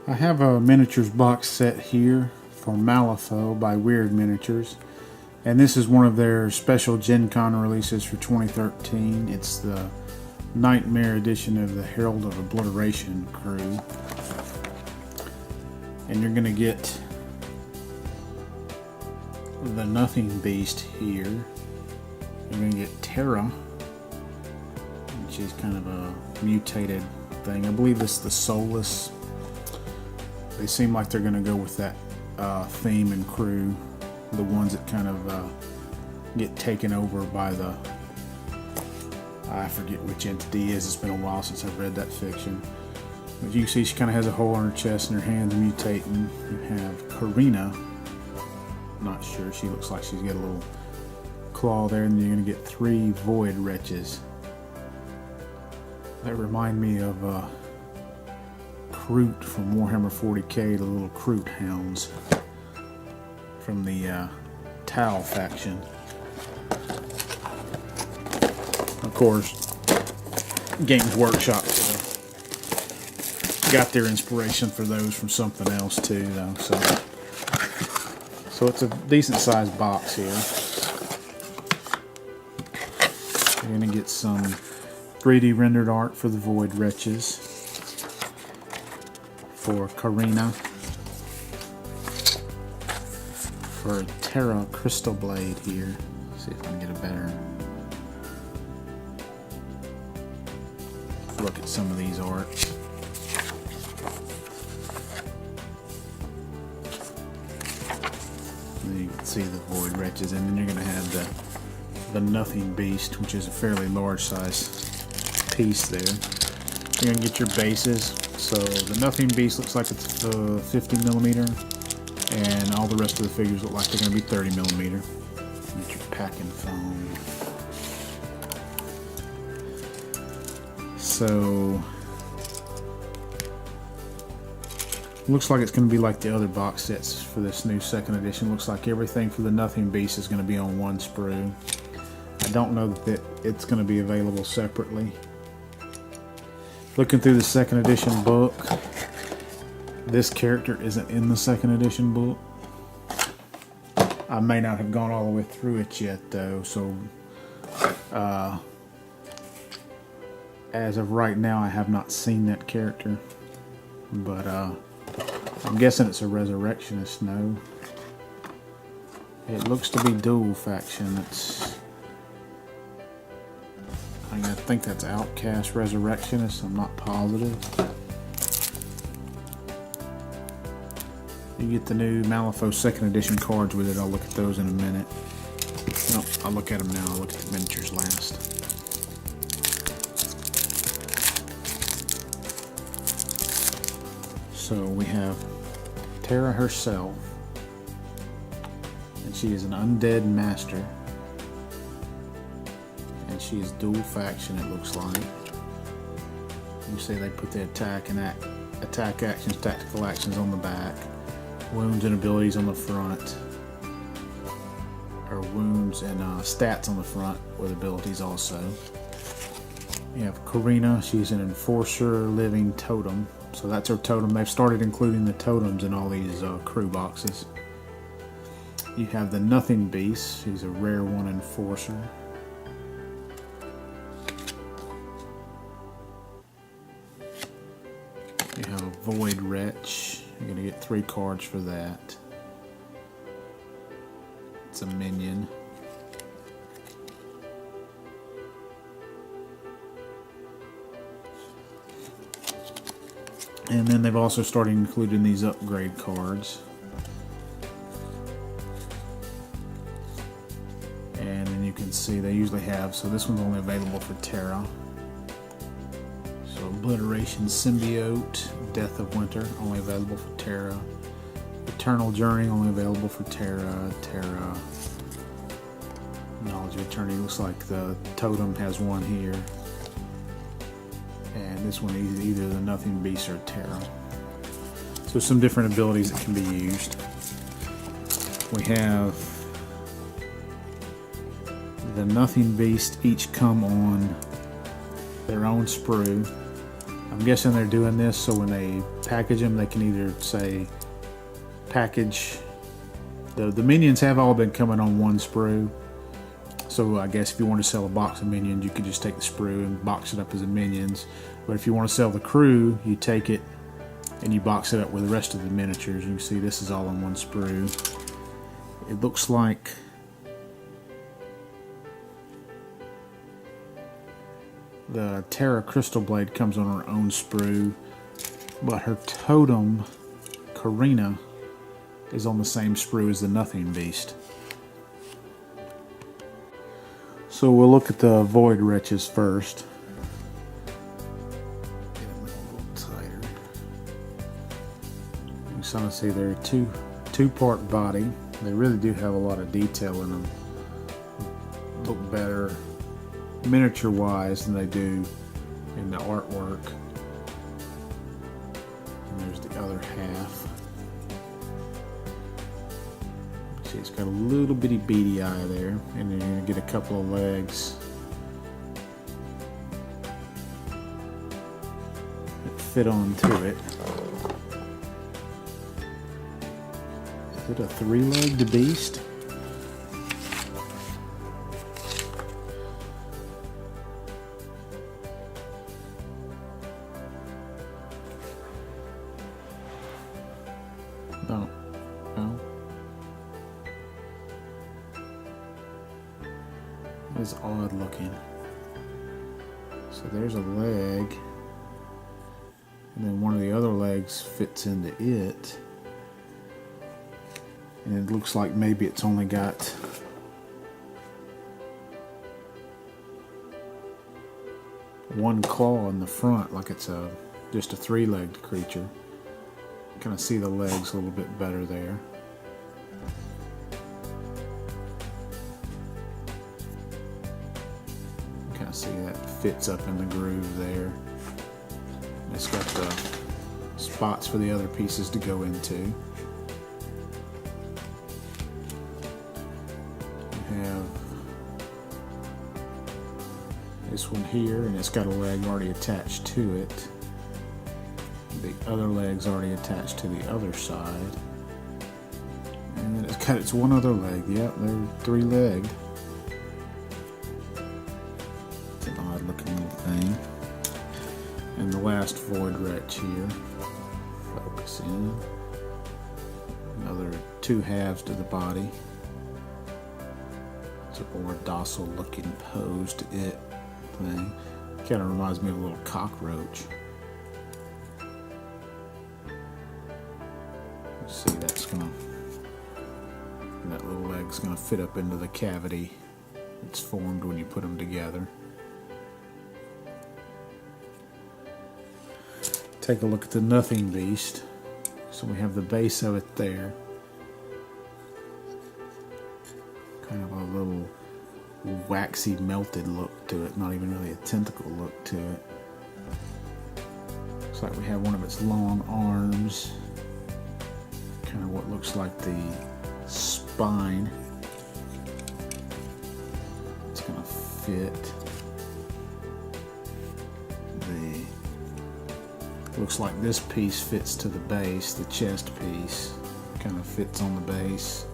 I have a miniatures box set here for Malifaux by Weird Miniatures, and this is one of their special GenCon releases for 2013. It's the Nightmare edition of the Herald of Obliteration crew, and you're going to get the Nothing Beast here. You're going to get Terra, which is kind of a mutated thing. I believe it's the Soulless. They seem like they're going to go with that theme and crew, the ones that kind of get taken over by the, I forget which entity it is. It's been a while since I've read that fiction. But you can see she kind of has a hole in her chest and her hands mutating. You have Karina. Not sure. She looks like she's got a little claw there, and you're going to get 3 Void Wretches. That remind me of Kroot from Warhammer 40k, the little Kroot hounds from the Tau faction. Of course, Games Workshop got their inspiration for those from something else too, though. So it's a decent sized box here. You're gonna get some 3D rendered art for the Void Wretches, for Karina, for Terra Crystal Blade here. Let's see if I can get a better look at some of these arts. And you can see the Void Wretches, and then you're going to have the Nothing Beast, which is a fairly large size piece there. You're going to get your bases. So the Nothing Beast looks like it's 50mm, and all the rest of the figures look like they're going to be 30mm. Get your packing foam. So looks like it's going to be like the other box sets for this new second edition. Looks like everything for the Nothing Beast is going to be on one sprue. I don't know that it's going to be available separately. Looking through the second edition book, this character isn't in the second edition book. I may not have gone all the way through it yet, though, so as of right now I have not seen that character, but I'm guessing it's a Resurrectionist. No, it looks to be dual faction. I think that's Outcast Resurrectionist. I'm not positive. You get the new Malifaux second edition cards with it. I'll look at those in a minute. No, I'll look at them now. I'll look at the miniatures last. So we have Terra herself, and she is an undead master. And she is dual faction, it looks like. You see they put the attack actions, tactical actions on the back, wounds and abilities on the front, or wounds and stats on the front with abilities also. You have Karina. She's an enforcer living totem, so that's her totem. They've started including the totems in all these crew boxes. You have the Nothing Beast. She's a rare one enforcer. You have a Void Wretch. You're going to get 3 cards for that. It's a minion. And then they've also started including these upgrade cards. And then you can see they usually have, so this one's only available for Terra. Obliteration Symbiote, Death of Winter, only available for Terra. Eternal Journey, only available for Terra. Terra. Knowledge of Eternity, looks like the totem has one here. And this one is either the Nothing Beast or Terra. So some different abilities that can be used. We have the Nothing Beast each come on their own sprue. I'm guessing they're doing this so when they package them. They can either say package. The minions have all been coming on one sprue. So I guess if you want to sell a box of minions, you could just take the sprue and box it up as a minions. But if you want to sell the crew, you take it and you box it up with the rest of the miniatures. You can see this is all on one sprue. It looks like the Terra Crystal Blade comes on her own sprue, but her totem, Karina, is on the same sprue as the Nothing Beast. So we'll look at the Void Wretches first. Get them a little tighter. You can see they're a two-part body. They really do have a lot of detail in them. Look better miniature-wise than they do in the artwork. And there's the other half. See, it's got a little bitty beady eye there, and then you're going to get a couple of legs that fit onto it. Is it a three-legged beast? No. No. It's odd looking. So there's a leg, and then one of the other legs fits into it, and it looks like maybe it's only got one claw in the front, like it's just a three-legged creature. Kind of see the legs a little bit better there. Kind of see that fits up in the groove there. It's got the spots for the other pieces to go into. You have this one here, and it's got a leg already attached to it. The other leg's already attached to the other side. And then it's got its one other leg. Yep, they're three-legged. It's an odd looking little thing. And the last Void Wretch here. Focus in. Another two halves to the body. It's a more docile looking pose to it thing. Kind of reminds me of a little cockroach. See, that's gonna, that little leg's gonna fit up into the cavity that's formed when you put them together. Take a look at the Nothing Beast. So we have the base of it there. Kind of a little waxy melted look to it, not even really a tentacle look to it. Looks like we have one of its long arms. Kind of what looks like the spine. It's going to fit. Looks like this piece fits to the base, the chest piece kind of fits on the base,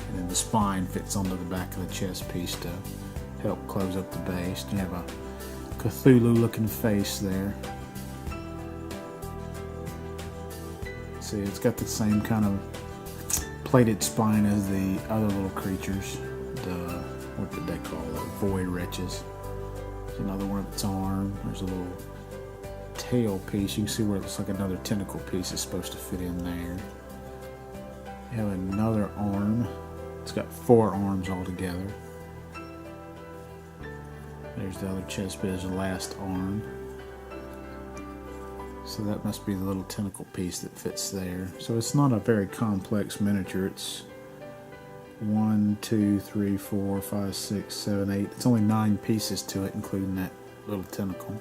and then the spine fits onto the back of the chest piece to help close up the base. You have a Cthulhu looking face there. See, it's got the same kind of plated spine as the other little creatures. What did they call it? Void Wretches. There's another one of its arm. There's a little tail piece. You can see where it looks like another tentacle piece is supposed to fit in there. You have another arm. It's got 4 arms all together. There's the other chest bit, there's the last arm. So that must be the little tentacle piece that fits there. So it's not a very complex miniature. It's 1, 2, 3, 4, 5, 6, 7, 8. It's only 9 pieces to it, including that little tentacle.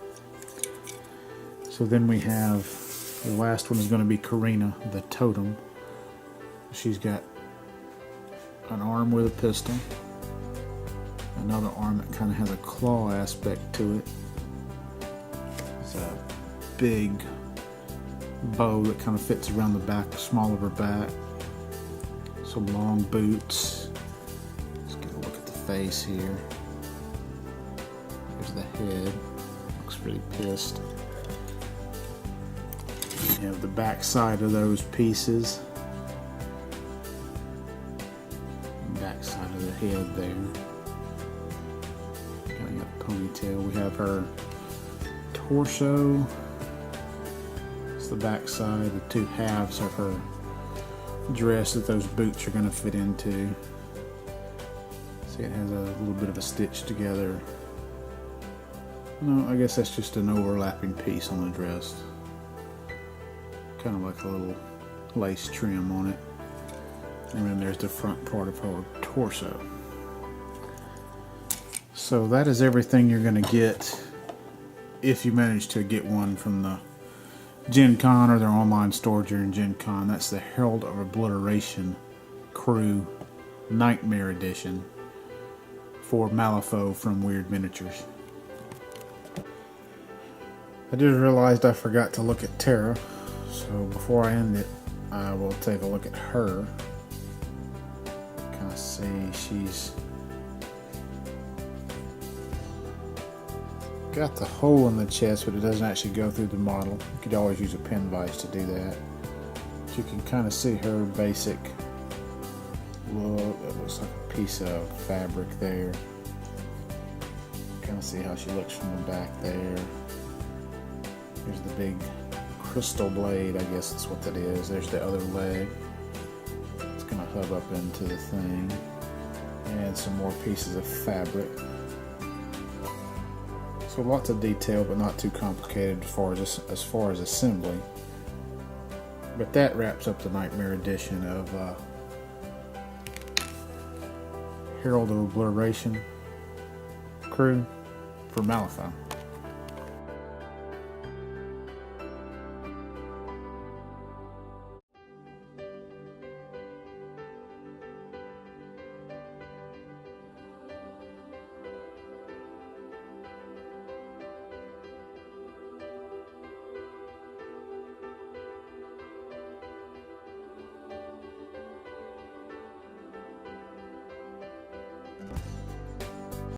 So then we have, the last one is going to be Karina, the totem. She's got an arm with a pistol. Another arm that kind of has a claw aspect to it. It's a big bow that kind of fits around the back, small of her back. Some long boots. Let's get a look at the face here. There's the head. Looks pretty pissed. You have the back side of those pieces. Back side of the head there. Kind of got a ponytail. We have her torso. It's the back side, the two halves of her dress that those boots are going to fit into. See, it has a little bit of a stitch together. No, I guess that's just an overlapping piece on the dress. Kind of like a little lace trim on it. And then there's the front part of her torso. So that is everything you're going to get if you manage to get one from the GenCon or their online store during GenCon. That's the Herald of Obliteration Crew Nightmare Edition for Malifaux from Weird Miniatures. I just realized I forgot to look at Tara, so before I end it, I will take a look at her. Kind of see she's got the hole in the chest, but it doesn't actually go through the model. You could always use a pen vise to do that. But you can kind of see her basic look. It looks like a piece of fabric there. Kind of see how she looks from the back there. Here's the big crystal blade, I guess that's what that is. There's the other leg. It's going to hub up into the thing. And some more pieces of fabric. So lots of detail, but not too complicated as far as assembly. But that wraps up the Nightmare Edition of Herald of Obliteration Crew for Malifaux.